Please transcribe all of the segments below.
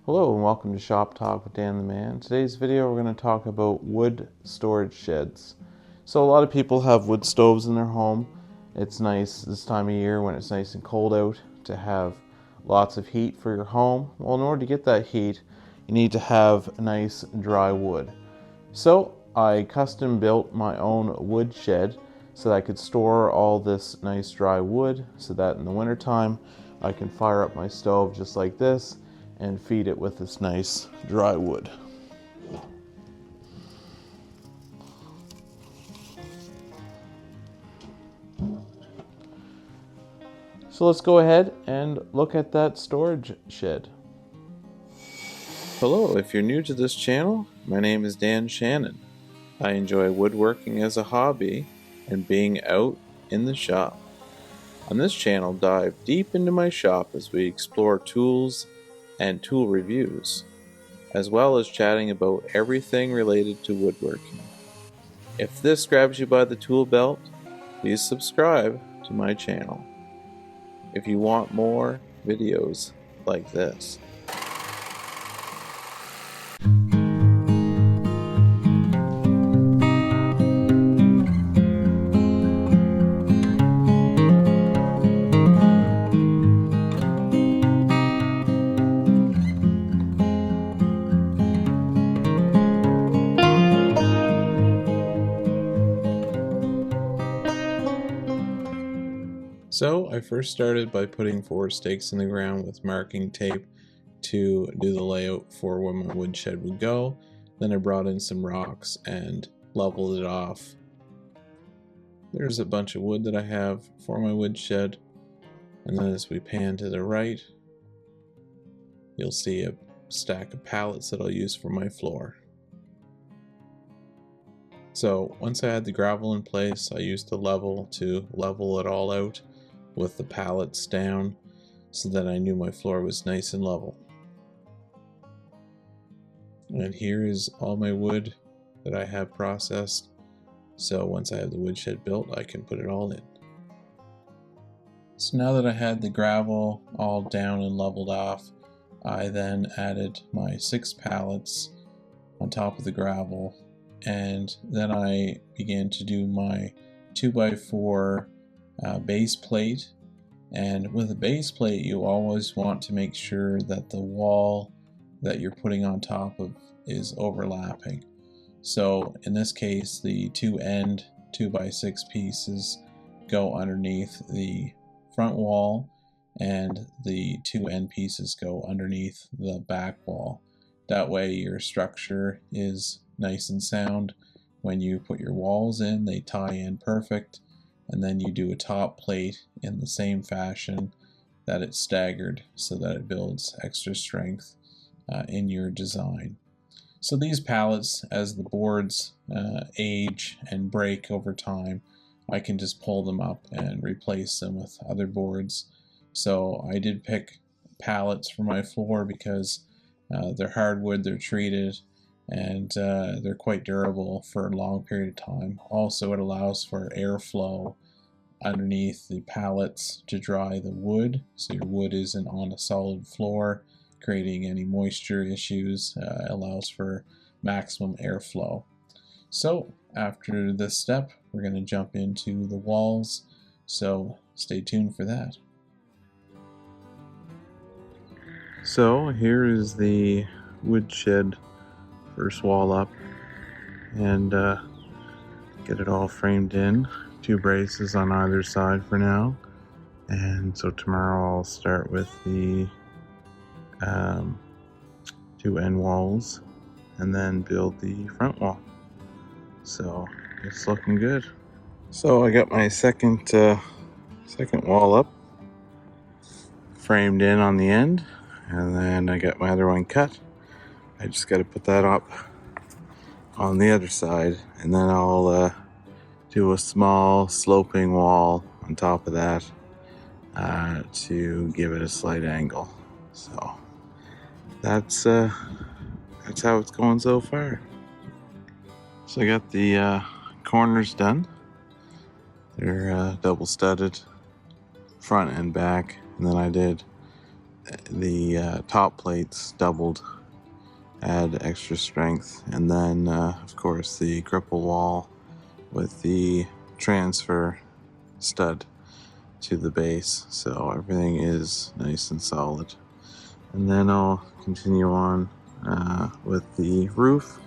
Hello and welcome to Shop Talk with Dan the Man. Today's video we're going to talk about wood storage sheds. So a lot of people have wood stoves in their home. It's nice this time of year when it's nice and cold out to have lots of heat for your home. Well, in order to get that heat, you need to have nice dry wood. So I custom built my own wood shed so that I could store all this nice dry wood so that in the wintertime I can fire up my stove just like this and feed it with this nice dry wood. So let's go ahead and look at that storage shed. Hello, if you're new to this channel, my name is Dan Shannon. I enjoy woodworking as a hobby and being out in the shop. On this channel, dive deep into my shop as we explore tools and tool reviews, as well as chatting about everything related to woodworking. If this grabs you by the tool belt, please subscribe to my channel if you want more videos like this. So I first started by putting 4 stakes in the ground with marking tape to do the layout for where my woodshed would go. Then I brought in some rocks and leveled it off. There's a bunch of wood that I have for my woodshed, and then as we pan to the right, you'll see a stack of pallets that I'll use for my floor. So once I had the gravel in place, I used the level to level it all out with the pallets down so that I knew my floor was nice and level. And here is all my wood that I have processed, so once I have the woodshed built I can put it all in. So now that I had the gravel all down and leveled off, I then added my 6 pallets on top of the gravel, and then I began to do my 2x4 base plate. And with a base plate, you always want to make sure that the wall that you're putting on top of is overlapping. So in this case, the 2 end 2x6 pieces go underneath the front wall, and the 2 end pieces go underneath the back wall. That way your structure is nice and sound. When you put your walls in, they tie in perfect, and then you do a top plate in the same fashion that it's staggered so that it builds extra strength in your design. So these pallets, as the boards age and break over time, I can just pull them up and replace them with other boards. So I did pick pallets for my floor because they're hardwood, they're treated, and they're quite durable for a long period of time. Also, it allows for airflow underneath the pallets to dry the wood, so your wood isn't on a solid floor creating any moisture issues. Allows for maximum airflow. So after this step, we're going to jump into the walls, so stay tuned for that. So here is the woodshed first wall up, and get it all framed in. 2 braces on either side for now, and so tomorrow I'll start with the 2 end walls and then build the front wall. So it's looking good. So I got my second wall up, framed in on the end, and then I got my other one cut. I just got to put that up on the other side, and then I'll do a small sloping wall on top of that to give it a slight angle. So that's how it's going so far. So I got the corners done. They're double studded front and back, and then I did the top plates doubled, add extra strength, and then of course the cripple wall with the transfer stud to the base, so everything is nice and solid. And then I'll continue on with the roof.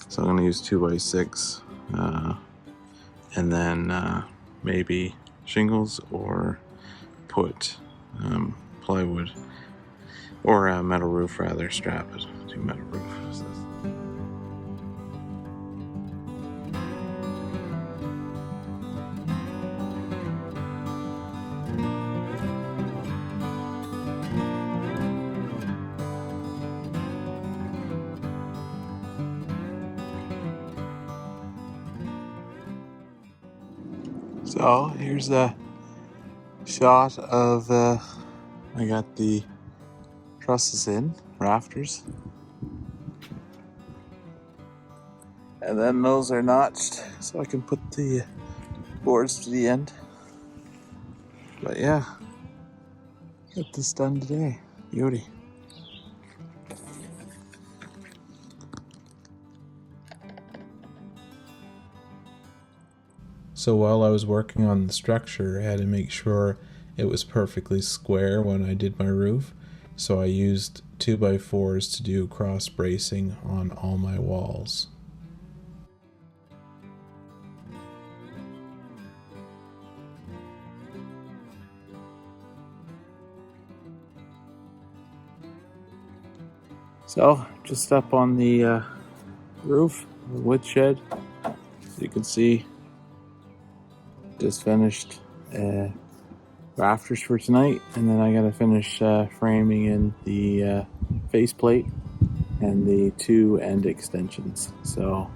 So I'm going to use 2x6 and then maybe shingles, or put plywood or a metal roof, rather, strap it to metal roof. So here's the shot of I got the trusses in, rafters, and then those are notched so I can put the boards to the end. But yeah, get this done today. Beauty. So while I was working on the structure, I had to make sure it was perfectly square when I did my roof. So I used 2x4s to do cross bracing on all my walls. So just up on the roof, the woodshed, as you can see, just finished rafters for tonight, and then I gotta finish framing in the faceplate and the 2 end extensions. So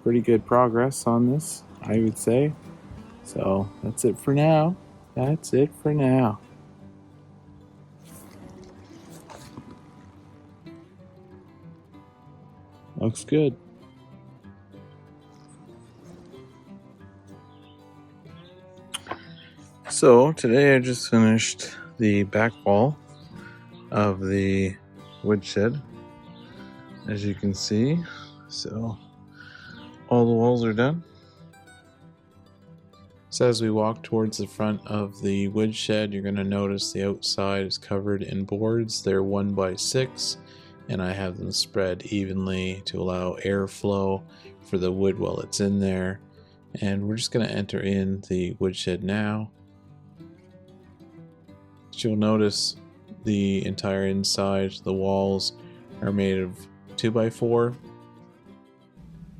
pretty good progress on this, I would say. So that's it for now. That's it for now. Looks good. So today I just finished the back wall of the woodshed, as you can see. So all the walls are done. So as we walk towards the front of the woodshed, you're going to notice the outside is covered in boards. They're 1x6, and I have them spread evenly to allow airflow for the wood while it's in there. And we're just going to enter in the woodshed now. You'll notice the entire inside, the walls are made of 2x4.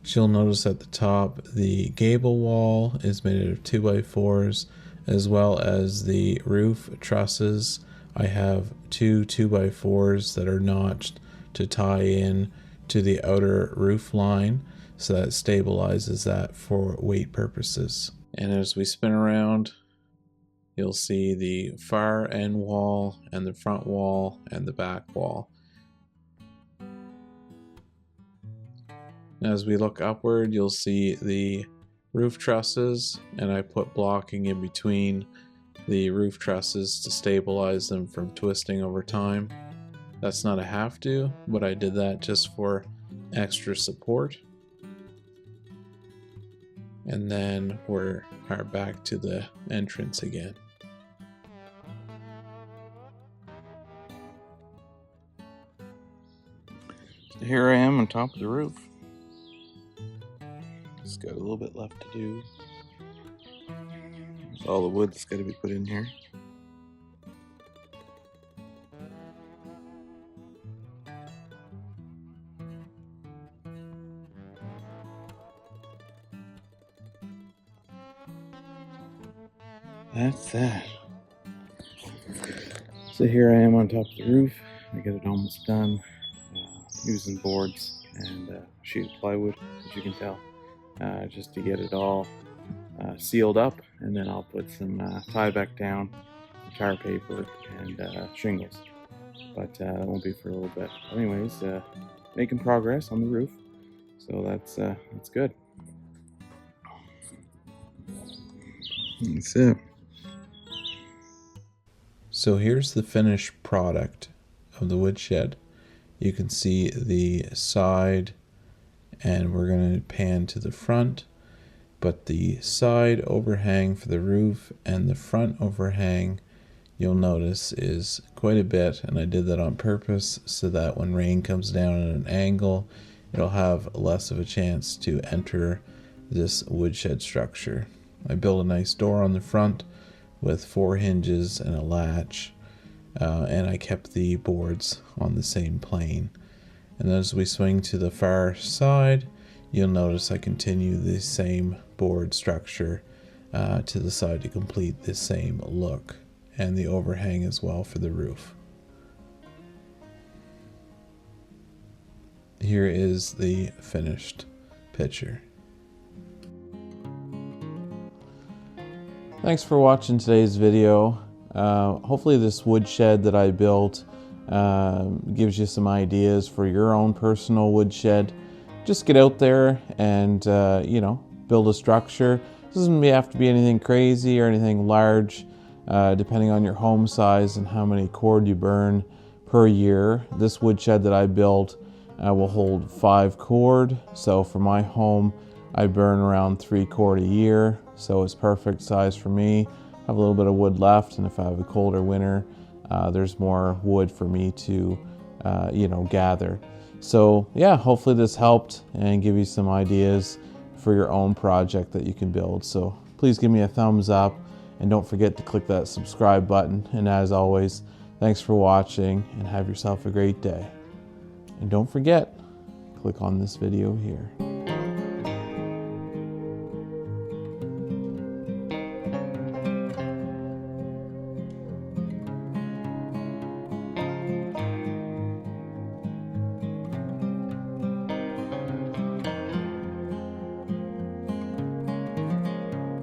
You'll notice at the top the gable wall is made of 2x4s, as well as the roof trusses. I have 2 2x4s that are notched to tie in to the outer roof line, so that stabilizes that for weight purposes. And as we spin around, you'll see the far end wall and the front wall and the back wall. As we look upward, you'll see the roof trusses, and I put blocking in between the roof trusses to stabilize them from twisting over time. That's not a have to, but I did that just for extra support. And then we're back to the entrance again. So here I am on top of the roof. Just got a little bit left to do. There's all the wood that's got to be put in here. That's that. So here I am on top of the roof. I got it almost done, using boards and a sheet of plywood, as you can tell, just to get it all sealed up, and then I'll put some tie back down, tar paper, and shingles. But that won't be for a little bit. Anyways, making progress on the roof, so that's good. That's it. So here's the finished product of the woodshed. You can see the side, and we're going to pan to the front, but the side overhang for the roof and the front overhang, you'll notice, is quite a bit, and I did that on purpose so that when rain comes down at an angle, it'll have less of a chance to enter this woodshed structure. I built a nice door on the front with 4 hinges and a latch, and I kept the boards on the same plane. And as we swing to the far side, you'll notice I continue the same board structure to the side to complete the same look, and the overhang as well for the roof. Here is the finished picture. Thanks for watching today's video. Hopefully this woodshed that I built gives you some ideas for your own personal woodshed. Just get out there and build a structure. It doesn't have to be anything crazy or anything large, depending on your home size and how many cord you burn per year. This woodshed that I built will hold 5 cord. So for my home, I burn around 3 cord a year. So it's perfect size for me. I have a little bit of wood left, and if I have a colder winter, there's more wood for me to gather. So yeah, hopefully this helped and give you some ideas for your own project that you can build. So please give me a thumbs up, and don't forget to click that subscribe button. And as always, thanks for watching, and have yourself a great day. And don't forget, click on this video here.